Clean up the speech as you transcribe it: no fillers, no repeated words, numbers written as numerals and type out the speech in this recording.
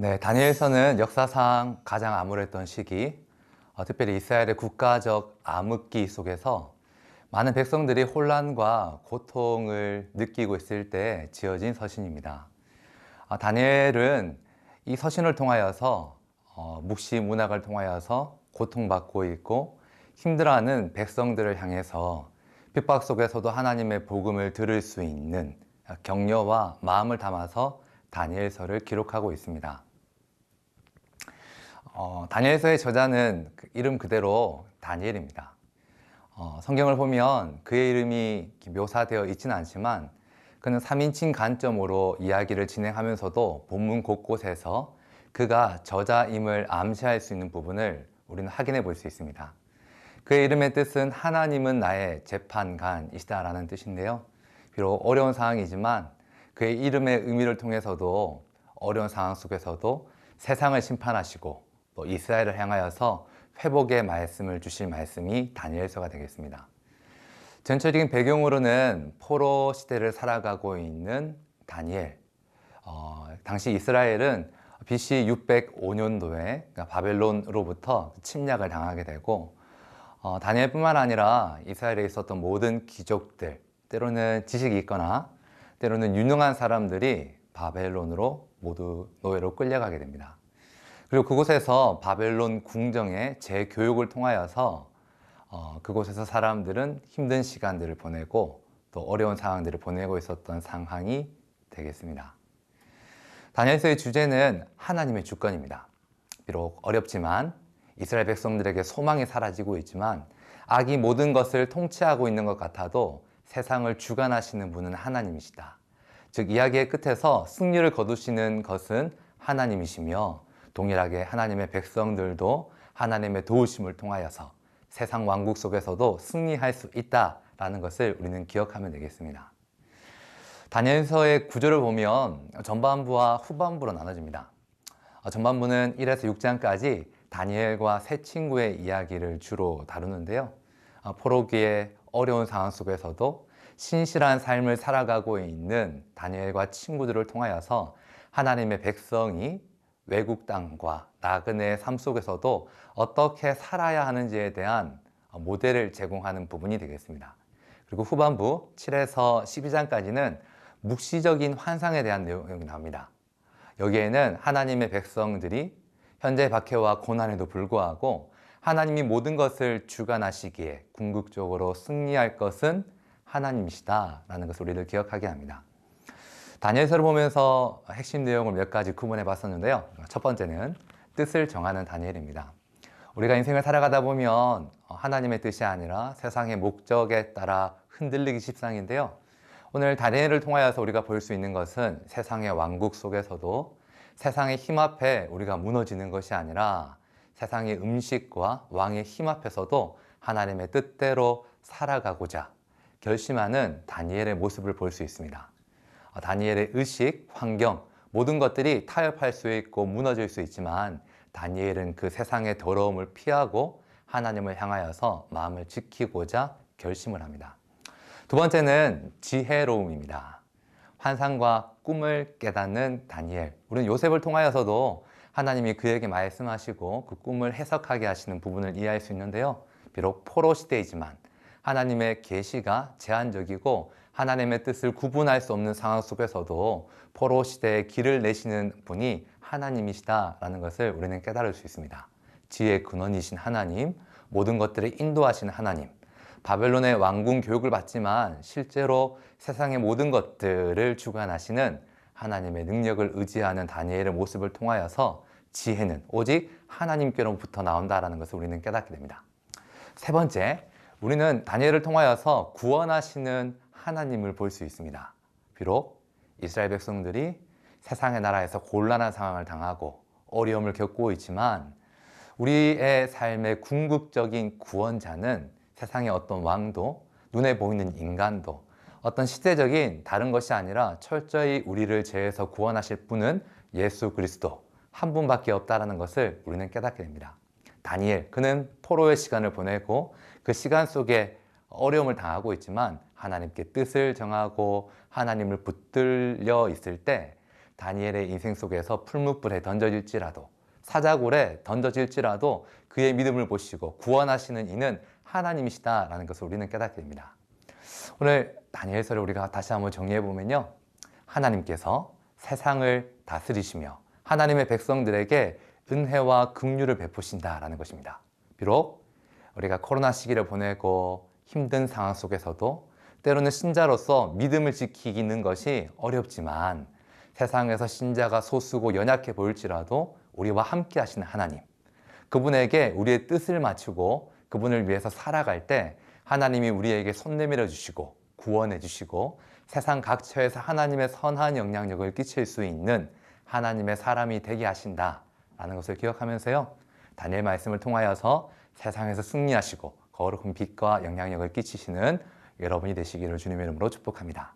네, 다니엘서는 역사상 가장 암울했던 시기, 특별히 이스라엘의 국가적 암흑기 속에서 많은 백성들이 혼란과 고통을 느끼고 있을 때 지어진 서신입니다. 다니엘은 이 서신을 통하여서 묵시 문학을 통하여서 고통받고 있고 힘들어하는 백성들을 향해서 핍박 속에서도 하나님의 복음을 들을 수 있는 격려와 마음을 담아서 다니엘서를 기록하고 있습니다. 다니엘서의 저자는 이름 그대로 다니엘입니다. 성경을 보면 그의 이름이 묘사되어 있지는 않지만 그는 3인칭 관점으로 이야기를 진행하면서도 본문 곳곳에서 그가 저자임을 암시할 수 있는 부분을 우리는 확인해 볼 수 있습니다. 그의 이름의 뜻은 하나님은 나의 재판관이시다라는 뜻인데요. 비록 어려운 상황이지만 그의 이름의 의미를 통해서도 어려운 상황 속에서도 세상을 심판하시고 또 이스라엘을 향하여서 회복의 말씀을 주실 말씀이 다니엘서가 되겠습니다. 전체적인 배경으로는 포로 시대를 살아가고 있는 다니엘. 당시 이스라엘은 BC 605년도에 그러니까 바벨론으로부터 침략을 당하게 되고 다니엘뿐만 아니라 이스라엘에 있었던 모든 귀족들, 때로는 지식이 있거나 때로는 유능한 사람들이 바벨론으로 모두 노예로 끌려가게 됩니다. 그리고 그곳에서 바벨론 궁정의 재교육을 통하여서 그곳에서 사람들은 힘든 시간들을 보내고 또 어려운 상황들을 보내고 있었던 상황이 되겠습니다. 다니엘서의 주제는 하나님의 주권입니다. 비록 어렵지만 이스라엘 백성들에게 소망이 사라지고 있지만 악이 모든 것을 통치하고 있는 것 같아도 세상을 주관하시는 분은 하나님이시다. 즉 이야기의 끝에서 승리를 거두시는 것은 하나님이시며 동일하게 하나님의 백성들도 하나님의 도우심을 통하여서 세상 왕국 속에서도 승리할 수 있다라는 것을 우리는 기억하면 되겠습니다. 다니엘서의 구조를 보면 전반부와 후반부로 나눠집니다. 전반부는 1에서 6장까지 다니엘과 세 친구의 이야기를 주로 다루는데요. 포로기의 어려운 상황 속에서도 신실한 삶을 살아가고 있는 다니엘과 친구들을 통하여서 하나님의 백성이 외국 땅과 나그네의 삶 속에서도 어떻게 살아야 하는지에 대한 모델을 제공하는 부분이 되겠습니다. 그리고 후반부 7에서 12장까지는 묵시적인 환상에 대한 내용이 나옵니다. 여기에는 하나님의 백성들이 현재 박해와 고난에도 불구하고 하나님이 모든 것을 주관하시기에 궁극적으로 승리할 것은 하나님이시다라는 것을 우리를 기억하게 합니다. 다니엘서를 보면서 핵심 내용을 몇 가지 구분해 봤었는데요. 첫 번째는 뜻을 정하는 다니엘입니다. 우리가 인생을 살아가다 보면 하나님의 뜻이 아니라 세상의 목적에 따라 흔들리기 십상인데요. 오늘 다니엘을 통하여서 우리가 볼 수 있는 것은 세상의 왕국 속에서도 세상의 힘 앞에 우리가 무너지는 것이 아니라 세상의 음식과 왕의 힘 앞에서도 하나님의 뜻대로 살아가고자 결심하는 다니엘의 모습을 볼 수 있습니다. 다니엘의 의식, 환경, 모든 것들이 타협할 수 있고 무너질 수 있지만 다니엘은 그 세상의 더러움을 피하고 하나님을 향하여서 마음을 지키고자 결심을 합니다. 두 번째는 지혜로움입니다. 환상과 꿈을 깨닫는 다니엘. 우리는 요셉을 통하여서도 하나님이 그에게 말씀하시고 그 꿈을 해석하게 하시는 부분을 이해할 수 있는데요. 비록 포로 시대이지만 하나님의 계시가 제한적이고 하나님의 뜻을 구분할 수 없는 상황 속에서도 포로 시대에 길을 내시는 분이 하나님이시다라는 것을 우리는 깨달을 수 있습니다. 지혜의 근원이신 하나님, 모든 것들을 인도하시는 하나님, 바벨론의 왕궁 교육을 받지만 실제로 세상의 모든 것들을 주관하시는 하나님의 능력을 의지하는 다니엘의 모습을 통하여서 지혜는 오직 하나님께로부터 나온다라는 것을 우리는 깨닫게 됩니다. 세 번째, 우리는 다니엘을 통하여서 구원하시는 하나님을 볼 수 있습니다. 비록 이스라엘 백성들이 세상의 나라에서 곤란한 상황을 당하고 어려움을 겪고 있지만 우리의 삶의 궁극적인 구원자는 세상의 어떤 왕도, 눈에 보이는 인간도, 어떤 시대적인 다른 것이 아니라 철저히 우리를 죄에서 구원하실 분은 예수 그리스도 한 분밖에 없다는 것을 우리는 깨닫게 됩니다. 다니엘, 그는 포로의 시간을 보내고 그 시간 속에 어려움을 당하고 있지만 하나님께 뜻을 정하고 하나님을 붙들려 있을 때 다니엘의 인생 속에서 풀무불에 던져질지라도 사자굴에 던져질지라도 그의 믿음을 보시고 구원하시는 이는 하나님이시다라는 것을 우리는 깨닫게 됩니다. 오늘 다니엘서를 우리가 다시 한번 정리해 보면요, 하나님께서 세상을 다스리시며 하나님의 백성들에게 은혜와 긍휼을 베푸신다라는 것입니다. 비록 우리가 코로나 시기를 보내고 힘든 상황 속에서도 때로는 신자로서 믿음을 지키는 것이 어렵지만 세상에서 신자가 소수고 연약해 보일지라도 우리와 함께 하시는 하나님, 그분에게 우리의 뜻을 맞추고 그분을 위해서 살아갈 때 하나님이 우리에게 손 내밀어 주시고 구원해 주시고 세상 각처에서 하나님의 선한 영향력을 끼칠 수 있는 하나님의 사람이 되게 하신다라는 것을 기억하면서요, 다니엘 말씀을 통하여서 세상에서 승리하시고 거룩한 빛과 영향력을 끼치시는 여러분이 되시기를 주님의 이름으로 축복합니다.